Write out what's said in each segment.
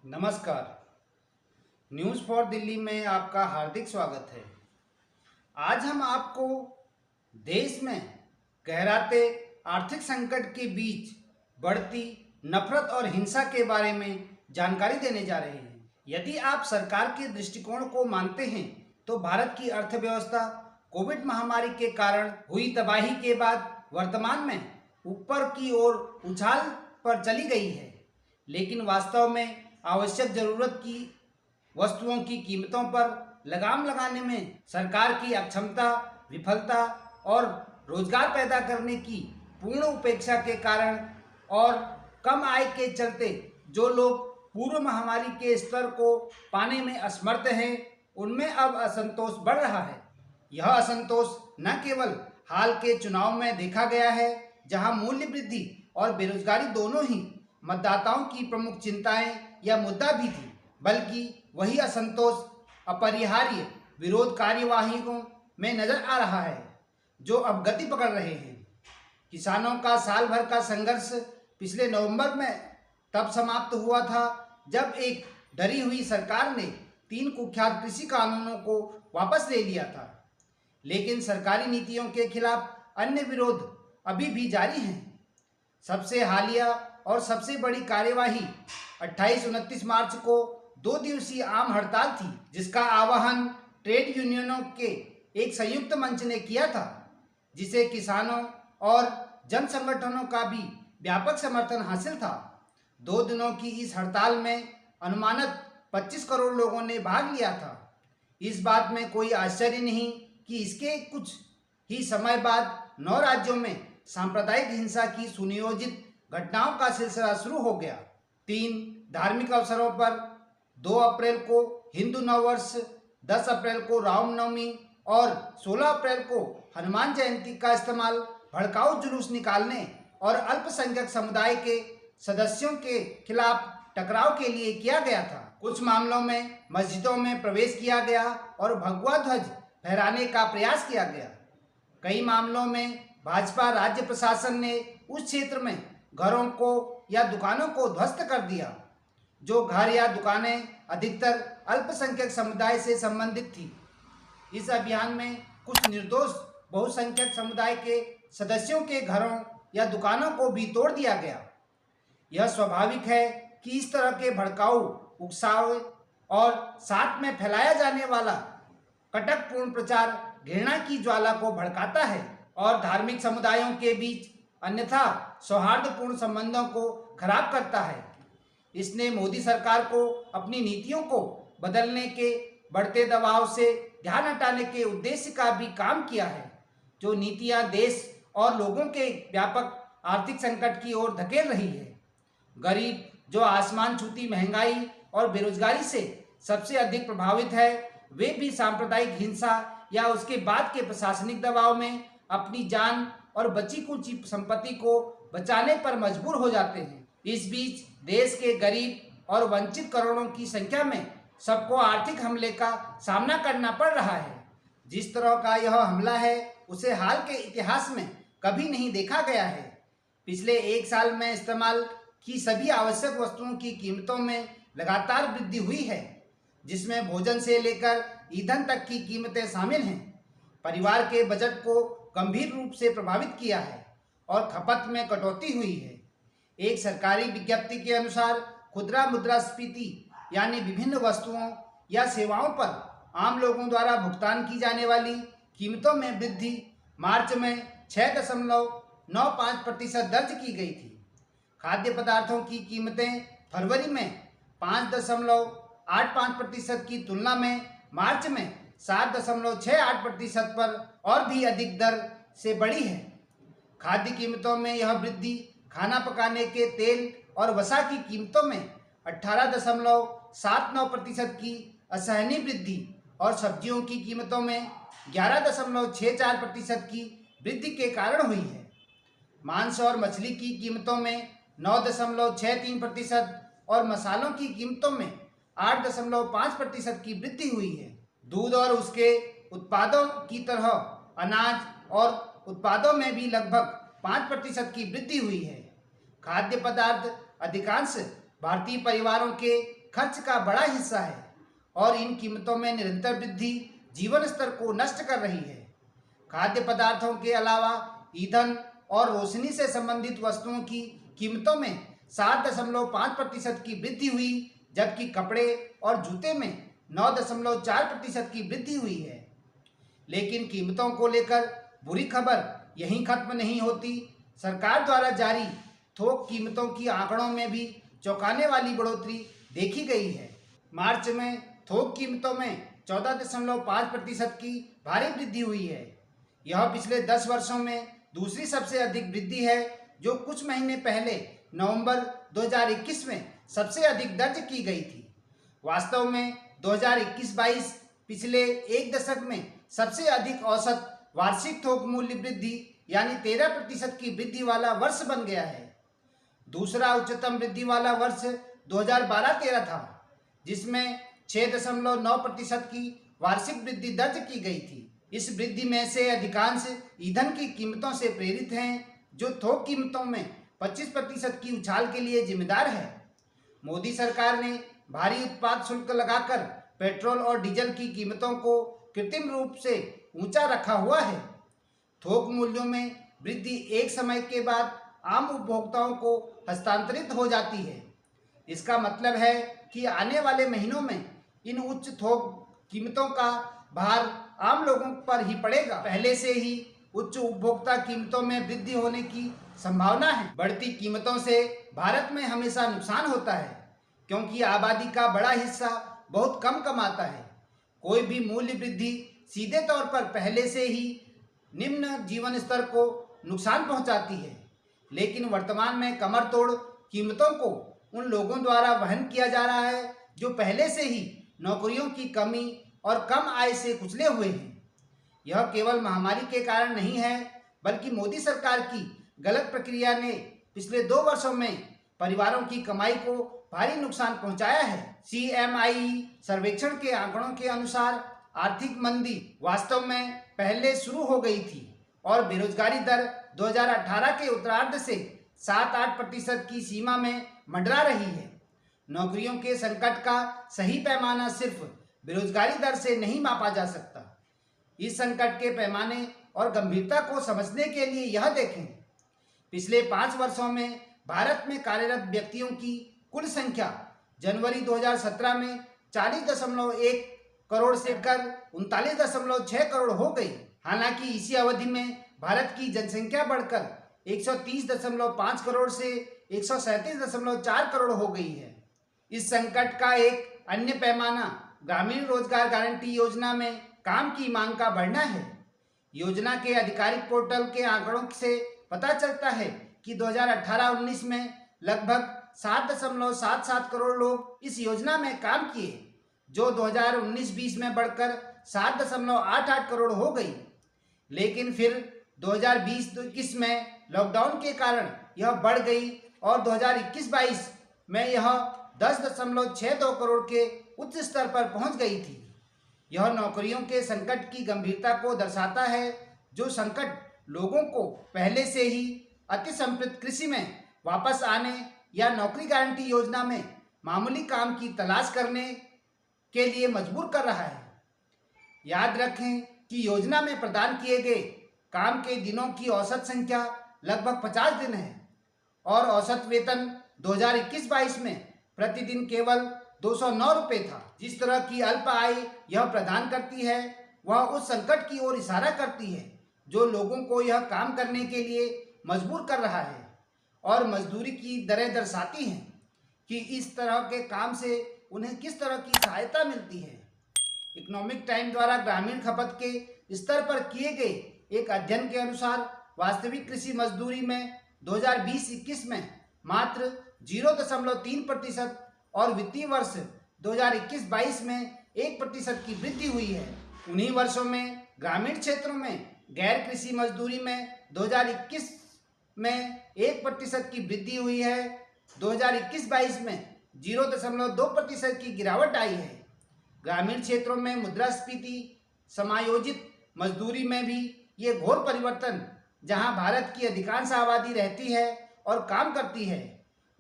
नमस्कार। News for Delhi में आपका हार्दिक स्वागत है। आज हम आपको देश में गहराते आर्थिक संकट के बीच बढ़ती नफरत और हिंसा के बारे में जानकारी देने जा रहे हैं। यदि आप सरकार के दृष्टिकोण को मानते हैं तो भारत की अर्थव्यवस्था कोविड महामारी के कारण हुई तबाही के बाद वर्तमान में ऊपर की ओर उछाल पर चली गई है, लेकिन वास्तव में आवश्यक जरूरत की वस्तुओं की कीमतों पर लगाम लगाने में सरकार की अक्षमता, विफलता और रोजगार पैदा करने की पूर्ण उपेक्षा के कारण और कम आय के चलते जो लोग पूर्व महामारी के स्तर को पाने में असमर्थ हैं, उनमें अब असंतोष बढ़ रहा है। यह असंतोष न केवल हाल के चुनाव में देखा गया है, जहां मूल्य वृद्धि और बेरोजगारी दोनों ही मतदाताओं की प्रमुख चिंताएं या मुद्दा भी थी, बल्कि वही असंतोष अपरिहार्य विरोध कार्यवाहियों में नजर आ रहा है जो अब गति पकड़ रहे हैं। किसानों का साल भर का संघर्ष पिछले नवंबर में तब समाप्त हुआ था जब एक डरी हुई सरकार ने 3 कुख्यात कृषि कानूनों को वापस ले लिया था, लेकिन सरकारी नीतियों के खिलाफ अन्य विरोध अभी भी जारी हैं। सबसे हालिया और सबसे बड़ी कार्यवाही 28-29 मार्च को 2 दिवसीय आम हड़ताल थी, जिसका आह्वान ट्रेड यूनियनों के एक संयुक्त मंच ने किया था, जिसे किसानों और जन संगठनों का भी व्यापक समर्थन हासिल था। 2 दिनों की इस हड़ताल में अनुमानित 25 करोड़ लोगों ने भाग लिया था। इस बात में कोई आश्चर्य नहीं कि इसके कुछ ही समय बाद 9 राज्यों में सांप्रदायिक हिंसा की सुनियोजित घटनाओं का सिलसिला शुरू हो गया। 3 धार्मिक अवसरों पर 2 अप्रैल को हिंदू नववर्ष, 10 अप्रैल को रामनवमी और 16 अप्रैल को हनुमान जयंती का इस्तेमाल भड़काऊ जुलूस निकालने और अल्पसंख्यक समुदाय के सदस्यों के खिलाफ टकराव के लिए किया गया था। कुछ मामलों में मस्जिदों में प्रवेश किया गया और भगवा ध्वज फहराने का प्रयास किया गया। कई मामलों में भाजपा राज्य प्रशासन ने उस क्षेत्र में घरों को या दुकानों को ध्वस्त कर दिया जो घर या दुकानें अधिकतर अल्पसंख्यक समुदाय से संबंधित थी। इस अभियान में कुछ निर्दोष बहुसंख्यक समुदाय के सदस्यों के घरों या दुकानों को भी तोड़ दिया गया। यह स्वाभाविक है कि इस तरह के भड़काऊ, उकसावे और साथ में फैलाया जाने वाला कटकपूर्ण प्रचार घृणा की ज्वाला को भड़काता है और धार्मिक समुदायों के बीच अन्यथा सौहार्दपूर्ण संबंधों को खराब करता है। इसने मोदी सरकार को अपनी नीतियों को बदलने के बढ़ते दबाव से ध्यान हटाने के उद्देश्य का भी काम किया है, जो नीतियां देश और लोगों के व्यापक आर्थिक संकट की ओर धकेल रही है। गरीब, जो आसमान छूती महंगाई और बेरोजगारी से सबसे अधिक प्रभावित है, वे भी सांप्रदायिक हिंसा या उसके बाद के प्रशासनिक दबाव में अपनी जान और बची कुची संपत्ति को बचाने पर मजबूर हो जाते हैं। इस बीच देश के गरीब और वंचित करोड़ों की संख्या में सबको आर्थिक हमले का सामना करना पड़ रहा है। जिस तरह का यह हमला है उसे हाल के इतिहास में कभी नहीं देखा गया है। पिछले 1 साल में इस्तेमाल की सभी आवश्यक वस्तुओं की कीमतों में लगातार वृद्धि हुई है, जिसमें भोजन से लेकर ईंधन तक की कीमतें शामिल हैं। परिवार के बजट को गंभीर रूप से प्रभावित किया है और खपत में कटौती हुई है। एक सरकारी विज्ञप्ति के अनुसार खुदरा मुद्रास्फीति यानी विभिन्न वस्तुओं या सेवाओं पर आम लोगों द्वारा भुगतान की जाने वाली कीमतों में वृद्धि मार्च में 6.95% दर्ज की गई थी। खाद्य पदार्थों की कीमतें फरवरी में 5.85% की तुलना में मार्च में 7.68% पर और भी अधिक दर से बढ़ी है। खाद्य कीमतों में यह वृद्धि खाना पकाने के तेल और वसा की कीमतों में 18.79% की असहनीय वृद्धि और सब्जियों की कीमतों में 11.64% की वृद्धि के कारण हुई है। मांस और मछली की कीमतों में 9.63% और मसालों की कीमतों में 8.5% की वृद्धि हुई है। दूध और उसके उत्पादों की तरह अनाज और उत्पादों में भी लगभग 5% की वृद्धि हुई है। खाद्य पदार्थ अधिकांश भारतीय परिवारों के खर्च का बड़ा हिस्सा है और इन कीमतों में निरंतर वृद्धि जीवन स्तर को नष्ट कर रही है। खाद्य पदार्थों के अलावा ईंधन और रोशनी से संबंधित वस्तुओं की कीमतों में 7.5% की वृद्धि हुई, जबकि कपड़े और जूते में 9.4% की वृद्धि हुई है। लेकिन कीमतों को लेकर बुरी खबर यहीं खत्म नहीं होती। सरकार द्वारा जारी थोक कीमतों की आंकड़ों में भी चौंकाने वाली बढ़ोतरी देखी गई है। मार्च में थोक कीमतों में 14.5% की भारी वृद्धि हुई है। यह पिछले 10 वर्षों में दूसरी सबसे अधिक वृद्धि है, जो कुछ महीने पहले नवंबर 2021 में सबसे अधिक दर्ज की गई थी। वास्तव में 2021-22 पिछले एक दशक में सबसे अधिक औसत वार्षिक थोक मूल्य वृद्धि यानी 13% की वृद्धि वाला वर्ष बन गया है। दूसरा उच्चतम वृद्धि वाला वर्ष 2012-13 था, जिसमें 6.9% की वार्षिक वृद्धि दर्ज की गई थी। इस वृद्धि में से अधिकांश ईंधन की कीमतों से प्रेरित हैं, जो थोक कीमतों में 25% की उछाल के लिए जिम्मेदार है। मोदी सरकार ने भारी उत्पाद शुल्क लगाकर पेट्रोल और डीजल की कीमतों को कृत्रिम रूप से ऊंचा रखा हुआ है। थोक मूल्यों में वृद्धि एक समय के बाद आम उपभोक्ताओं को हस्तांतरित हो जाती है। इसका मतलब है कि आने वाले महीनों में इन उच्च थोक कीमतों का भार आम लोगों पर ही पड़ेगा। पहले से ही उच्च उपभोक्ता कीमतों में वृद्धि होने की संभावना है। बढ़ती कीमतों से भारत में हमेशा नुकसान होता है, क्योंकि आबादी का बड़ा हिस्सा बहुत कम कमाता है। कोई भी मूल्य वृद्धि सीधे तौर पर पहले से ही निम्न जीवन स्तर को नुकसान पहुंचाती है, लेकिन वर्तमान में कमर तोड़ कीमतों को उन लोगों द्वारा वहन किया जा रहा है जो पहले से ही नौकरियों की कमी और कम आय से कुचले हुए हैं। यह केवल महामारी के कारण नहीं है, बल्कि मोदी सरकार की गलत प्रक्रिया ने पिछले 2 वर्षों में परिवारों की कमाई को भारी नुकसान पहुंचाया है। CMI सर्वेक्षण के आंकड़ों के अनुसार आर्थिक मंदी वास्तव में पहले शुरू हो गई थी और बेरोजगारी दर 2018 के उत्तरार्ध से 7-8% की सीमा में मंडरा रही है। नौकरियों के संकट का सही पैमाना सिर्फ बेरोजगारी दर से नहीं मापा जा सकता। इस संकट के पैमाने और गंभीरता को समझने के लिए यह देखें, पिछले 5 वर्षों में भारत में कार्यरत व्यक्तियों की कुल संख्या जनवरी 2017 में 40.1 करोड़ से कर 39.6 करोड़ हो गई। हालांकि इसी अवधि में भारत की जनसंख्या बढ़कर 130.5 करोड़ से 137.4 करोड़ हो गई है। इस संकट का एक अन्य पैमाना ग्रामीण रोजगार गारंटी योजना में काम की मांग का बढ़ना है। योजना के आधिकारिक पोर्टल के आंकड़ों से पता चलता है कि 2018-19 में लगभग 7.77 करोड़ लोग इस योजना में काम किए, जो 2019-20 में बढ़कर 7.88 करोड़ हो गई। लेकिन फिर 2020-21 में लॉकडाउन के कारण यह बढ़ गई और 2021-22 में यह 10.62 करोड़ के उच्च स्तर पर पहुंच गई थी। यह नौकरियों के संकट की गंभीरता को दर्शाता है, जो संकट लोगों को पहले से ही अति समृद्ध कृषि में वापस आने या नौकरी गारंटी योजना में मामूली काम की तलाश करने के लिए मजबूर कर रहा है। याद रखें कि योजना में प्रदान किए गए काम के दिनों की औसत संख्या लगभग 50 दिन है और औसत वेतन 2021-22 में प्रतिदिन केवल 209 रुपये था। जिस तरह की अल्प आय यह प्रदान करती है, वह उस संकट की ओर इशारा करती है जो लोगों को यह काम करने के लिए मजबूर कर रहा है, और मजदूरी की दरें दर्शाती हैं कि इस तरह के काम से उन्हें किस तरह की सहायता मिलती है। इकोनॉमिक टाइम द्वारा ग्रामीण खपत के स्तर पर किए गए एक अध्ययन के अनुसार वास्तविक कृषि मजदूरी में 2020-21 में मात्र 0.3% और वित्तीय वर्ष 2021-22 में 1% की वृद्धि हुई है। उन्हीं वर्षों में ग्रामीण क्षेत्रों में गैर कृषि मजदूरी में 2021 में 1% की वृद्धि हुई है। 2021-22 में 0.2% की गिरावट आई है। ग्रामीण क्षेत्रों में मुद्रास्फीति समायोजित मजदूरी में भी ये घोर परिवर्तन, जहां भारत की अधिकांश आबादी रहती है और काम करती है,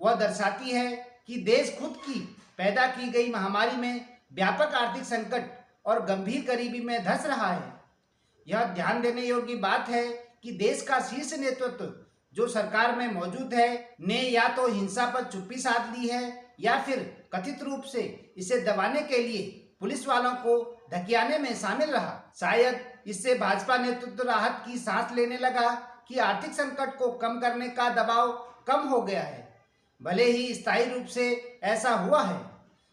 वह दर्शाती है कि देश खुद की पैदा की गई महामारी में व्यापक आर्थिक संकट और गंभीर गरीबी में धंस रहा है। यह ध्यान देने योग्य बात है कि देश का शीर्ष नेतृत्व जो सरकार में मौजूद है ने या तो हिंसा पर चुप्पी साध ली है या फिर कथित रूप से इसे दबाने के लिए पुलिस वालों को धकियाने में शामिल रहा। शायद इससे भाजपा नेतृत्व राहत की सांस लेने लगा कि आर्थिक संकट को कम करने का दबाव कम हो गया है। भले ही स्थायी रूप से ऐसा हुआ है,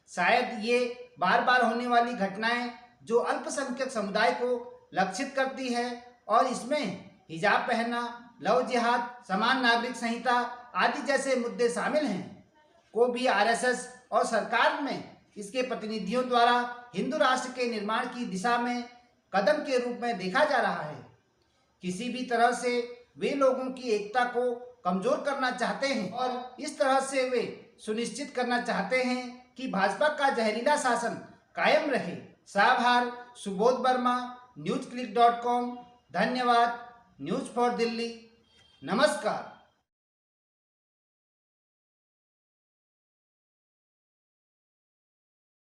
शायद ये बार बार होने वाली घटनाएं जो अल्पसंख्यक समुदाय को लक्षित करती है और इसमें हिजाब पहनना, लव जिहाद, समान नागरिक संहिता आदि जैसे मुद्दे शामिल हैं, को भी आरएसएस और सरकार में इसके प्रतिनिधियों द्वारा हिंदू राष्ट्र के निर्माण की दिशा में कदम के रूप में देखा जा रहा है। किसी भी तरह से वे लोगों की एकता को कमजोर करना चाहते हैं और इस तरह से वे सुनिश्चित करना चाहते हैं कि भाजपा का जहरीला शासन कायम रहे। साभार, सुबोध वर्मा, newsclick.com। धन्यवाद। News for Delhi. नमस्कार।